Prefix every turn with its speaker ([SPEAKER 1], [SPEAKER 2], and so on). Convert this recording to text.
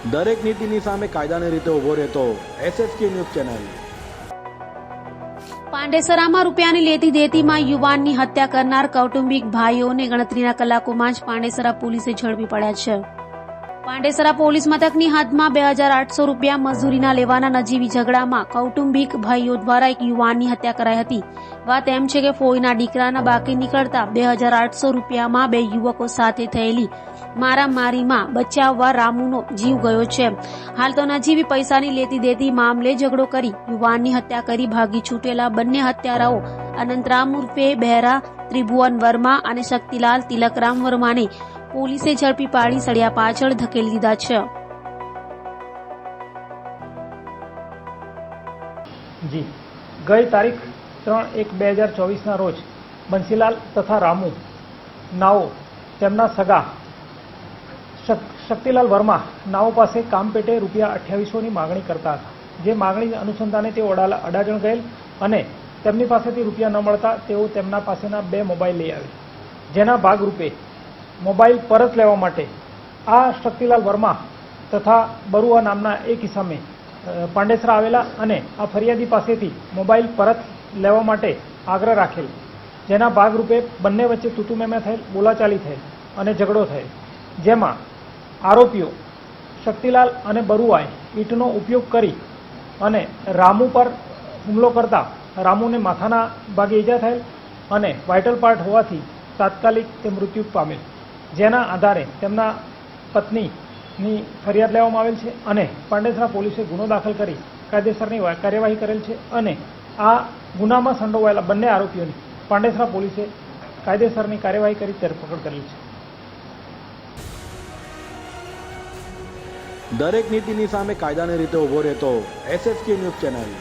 [SPEAKER 1] દરેક નીતિની સામે કાયદાની રીતે ઊભો રહેતો SSK ન્યૂઝ ચેનલ।
[SPEAKER 2] પાંડેસરામાં રૂપિયાની લેતી દેતીમાં યુવાનની હત્યા કરનાર કૌટુંબિક ભાઈઓને ગણતરીના કલાકોમાં જ પાંડેસરા પોલીસે ઝડપી પડ્યા છે। પાંડેસરા પોલીસ મથકની હદમાં 2800 રૂપિયા મજૂરીના લેવાના નજીવી ઝઘડામાં કૌટુંબિક ભાઈઓ દ્વારા એક યુવાનની હત્યા કરાઈ હતી। વાત એમ છે કે ફોઈના દીકરાના બાકી નીકળતા 2800 રૂપિયામાં બે યુવકો સાથે થયેલી મારામારીમાં બચાવવા રામુનો જીવ ગયો છે। હાલ તો નજીવી પૈસાની લેતી દેતી મામલે ઝઘડો કરી યુવાનની હત્યા કરી ભાગી છૂટેલા બંને હત્યારાઓ અનંતરામ ઉર્ફે બહેરા ત્રિભુવન વર્મા અને શક્તિલાલ તિલકરામ વર્માને પોલીસે ઝડપી પાડી સળિયા પાછળ ધકેલી દીધા છે।
[SPEAKER 3] જી ગઈ તારીખ 3/1/2024 રોજ બંસીલાલ તથા રામુ નાઓ તેમના સગા શક્તિલાલ વર્મા નાઓ પાસે કામ પેટે રૂપિયા 2800ની માગણી કરતા હતા। જે માગણી અનુસંધાને તેઓ અડાજણ ગયેલ અને તેમની પાસેથી રૂપિયા ન મળતા તેઓ તેમના પાસેના 2 મોબાઈલ લઈ આવે। જેના ભાગરૂપે મોબાઈલ પરત લેવા માટે આ શક્તિલાલ વર્મા તથા બરુઆ નામના એક ઇસમે પાંડેસરા આવેલા અને આ ફરિયાદી પાસેથી મોબાઈલ પરત લેવા માટે આગ્રહ રાખેલ। જેના ભાગરૂપે બંને વચ્ચે તૂતુમેમે થયેલ, બોલાચાલી થયેલ અને ઝઘડો થયેલ। જેમાં આરોપીઓ શક્તિલાલ અને બરુઆએ ઈંટનો ઉપયોગ કરી અને રામુ પર હુમલો કરતા રામુને માથાના ભાગે ઈજા થયેલ અને વાઇટલ પાર્ટ હોવાથી તાત્કાલિક તે મૃત્યુ પામેલ। જેના આધારે તેમના પત્નીની ફરિયાદ લેવામાં આવેલ છે અને પાંડેસરા પોલીસે ગુનો દાખલ કરી કાયદેસરની કાર્યવાહી કરેલ છે અને આ ગુનામાં સંડોવાયેલા બંને આરોપીઓની પાંડેસરા પોલીસે કાયદેસરની કાર્યવાહી કરી ધરપકડ કરેલ છે।
[SPEAKER 1] દરેક નીતિની સામે કાયદાની રીતે ઊભો રહેતો SSK ન્યૂઝ ચેનલ।